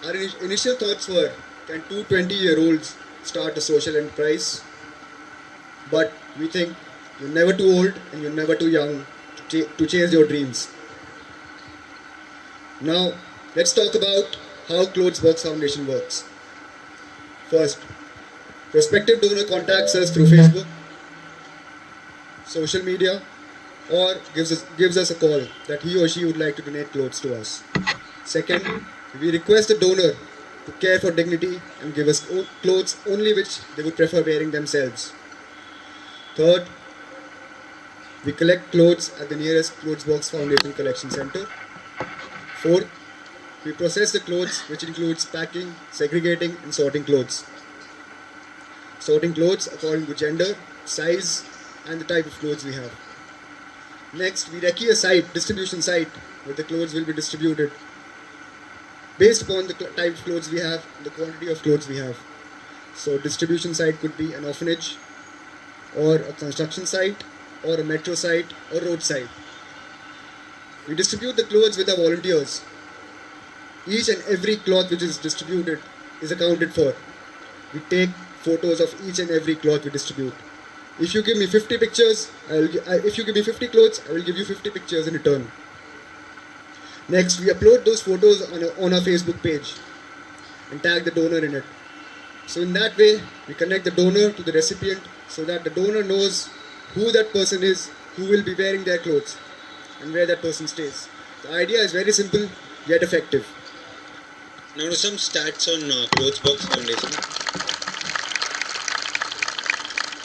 Our initial thoughts were, can two 20-year-olds start a social enterprise? But we think you're never too old and you're never too young to chase your dreams. Now, let's talk about how Clothesbox Foundation works. First, prospective donor contacts us through Facebook, social media, or gives us a call that he or she would like to donate clothes to us. Second, we request the donor to care for dignity and give us clothes only which they would prefer wearing themselves. Third, we collect clothes at the nearest Clothesbox Foundation Collection Center. Fourth, we process the clothes, which includes packing, segregating, and sorting clothes. Sorting clothes according to gender, size, and the type of clothes we have. Next, we recce a distribution site, where the clothes will be distributed based upon the type of clothes we have and the quantity of clothes we have. So, distribution site could be an orphanage, or a construction site, or a metro site, or roadside. We distribute the clothes with our volunteers. Each and every cloth which is distributed is accounted for. We take photos of each and every cloth we distribute. If you give me 50 pictures, if you give me 50 clothes, I will give you 50 pictures in return. Next, we upload those photos on our Facebook page and tag the donor in it. So in that way, we connect the donor to the recipient so that the donor knows who that person is, who will be wearing their clothes, and where that person stays. The idea is very simple yet effective. Now to some stats on Clothesbox Foundation.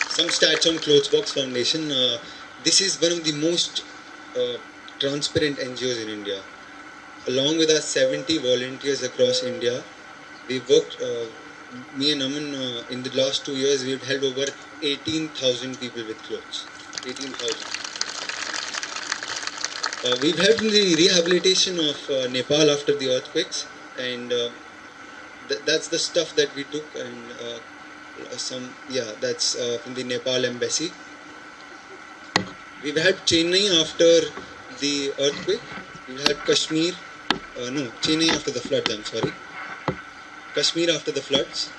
Some stats on Clothesbox Foundation. This is one of the most transparent NGOs in India. Along with our 70 volunteers across India, we worked, me and Aman, in the last 2 years, we've helped over 18,000 people with clothes. 18,000. We've helped in the rehabilitation of Nepal after the earthquakes, and that's the stuff that we took, and that's from the Nepal embassy. We've helped Chennai after the earthquake. We've helped Kashmir. Chennai after the floods, I'm sorry. Kashmir after the floods.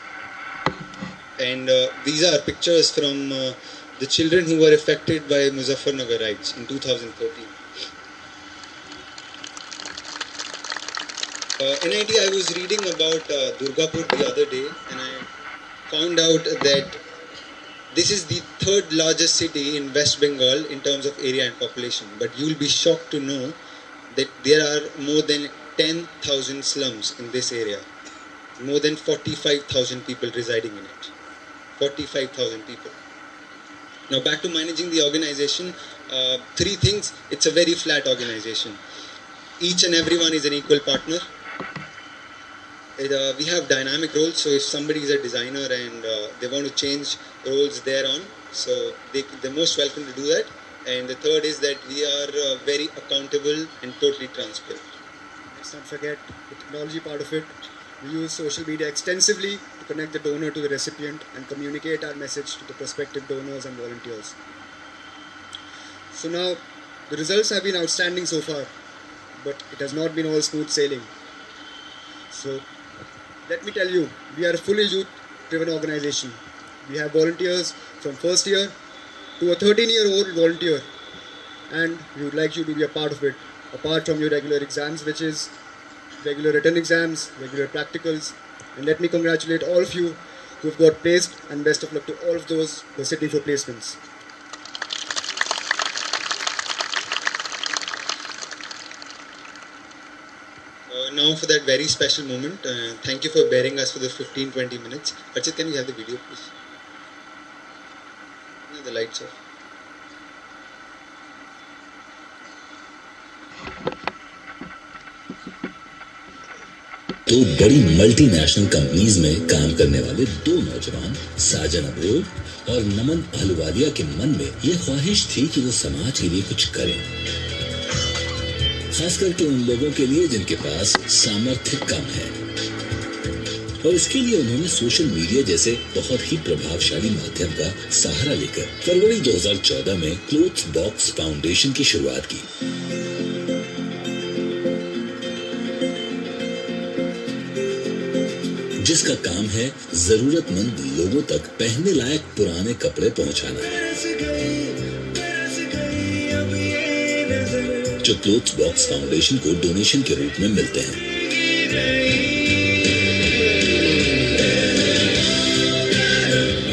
And these are pictures from the children who were affected by Muzaffarnagar riots in 2013. NIT, I was reading about Durgapur the other day, and I found out that this is the third largest city in West Bengal in terms of area and population. But you will be shocked to know that there are more than 10,000 slums in this area. More than 45,000 people residing in it. 45,000 people. Now back to managing the organization. Three things. It's a very flat organization. Each and everyone is an equal partner. We have dynamic roles, so if somebody is a designer and they want to change roles thereon, so they're most welcome to do that. And the third is that we are very accountable and totally transparent. Let's not forget the technology part of it. We use social media extensively to connect the donor to the recipient and communicate our message to the prospective donors and volunteers. So now, the results have been outstanding so far, but it has not been all smooth sailing. So, let me tell you, we are a fully youth-driven organization. We have volunteers from first year to a 13-year-old volunteer, and we would like you to be a part of it, apart from your regular exams, which is regular written exams, regular practicals. And let me congratulate all of you who have got placed, and best of luck to all of those who are sitting for placements. Now for that very special moment, thank you for bearing us for the 15-20 minutes. Archit, can we have the video please? The lights off. दो बड़ी multinational companies में काम करने वाले दो नौजवान साजन abroad और नमन अहलुवालिया के मन में यह ख्वाहिश थी कि वो समाज के लिए कुछ करें, खास करके उन लोगों के लिए जिनके पास सामर्थ्य कम है। और इसके लिए उन्होंने सोशल मीडिया जैसे बहुत ही प्रभावशाली माध्यम का सहारा लेकर फरवरी 2014 में क्लोथ्सबॉक्स फाउंडेशन की शुरुआत की। जिसका काम है जरूरतमंद लोगों तक पहनने लायक पुराने कपड़े पहुंचाना, जो क्लोथ्स बॉक्स फाउंडेशन को डोनेशन के रूप में मिलते हैं।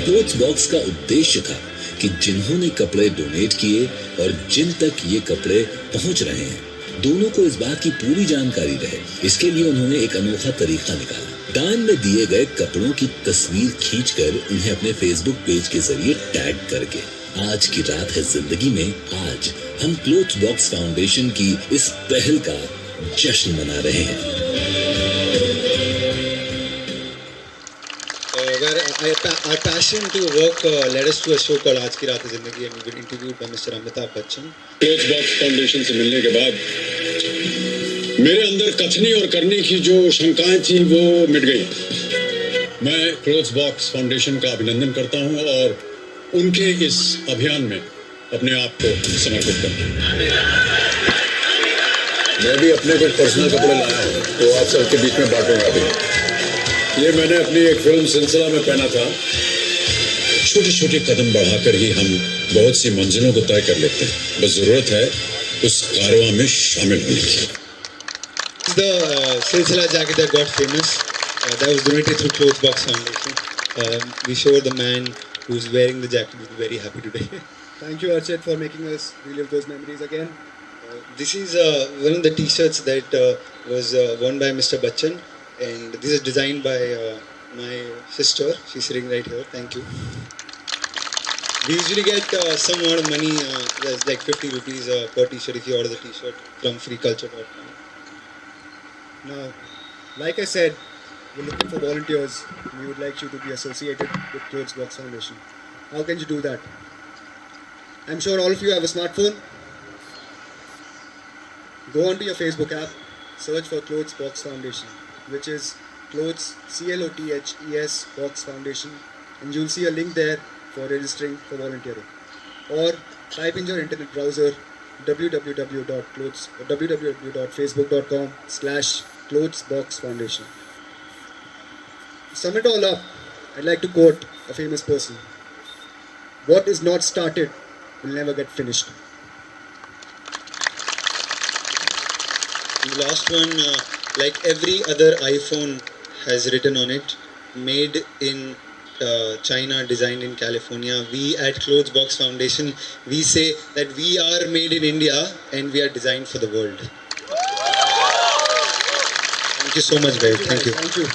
क्लोथ्स बॉक्स का उद्देश्य था कि जिन्होंने कपड़े डोनेट किए और जिन तक ये कपड़े पहुंच रहे हैं, दोनों को इस बात की पूरी जानकारी रहे। इसके लिए उन्होंने एक अनोखा तरीका निकाला। दान में दिए गए कपड़ों की तस्वीर खींचकर उन्हें अपने फेसबुक पेज के जरिए टैग करके आज की रात है जिंदगी में आज हम क्लोथ्स बॉक्स फाउंडेशन की इस पहल का जश्न मना रहे हैं। Our passion to work led us to a show called आज की रात है जिंदगी, and we were interviewed by Mr. Amitabh Bachchan. Clothes box foundation से मिलने के बाद मेरे अंदर कथनी और करने की जो शंकाएं थी वो मिट गई। मैं क्लोथ्स बॉक्स फाउंडेशन का अभिनंदन करता हूं और उनके इस अभियान में अपने आप को समर्पित करता हूं। मैं भी अपने कुछ पर्सनल कपड़े लाया हूं तो आप सबके बीच में बांटूंगा भी। ये मैंने अपनी एक फिल्म सिलसिला में पहना था। छोटे छोटे कदम बढ़ाकर ही हम बहुत सी मंजिलों को तय कर लेते हैं, बस जरूरत है उस कारवां में शामिल होने की। The silsila jacket that got famous, that was donated through Clothes Box Foundation. We show the man who's wearing the jacket will be very happy today. Thank you, Archit, for making us relive those memories again. This is one of the T-shirts that was worn by Mr. Bachchan, and this is designed by my sister. She's sitting right here. Thank you. We usually get some amount of money, there's like 50 rupees per T-shirt if you order the T-shirt from freeculture.com. Now, like I said, we're looking for volunteers. We would like you to be associated with Clothes Box Foundation. How can you do that? I'm sure all of you have a smartphone. Go onto your Facebook app, search for Clothes Box Foundation, which is Clothes, CLOTHES Box Foundation, and you'll see a link there for registering for volunteering. Or type in your internet browser www.facebook.com/clothesboxfoundation. To sum it all up, I'd like to quote a famous person: "What is not started will never get finished." The last one, like every other iPhone, has written on it, made in China, designed in California. We at Clothes Box Foundation, we say that we are made in India and we are designed for the world. Thank you so much, guys. Thank you. Thank you.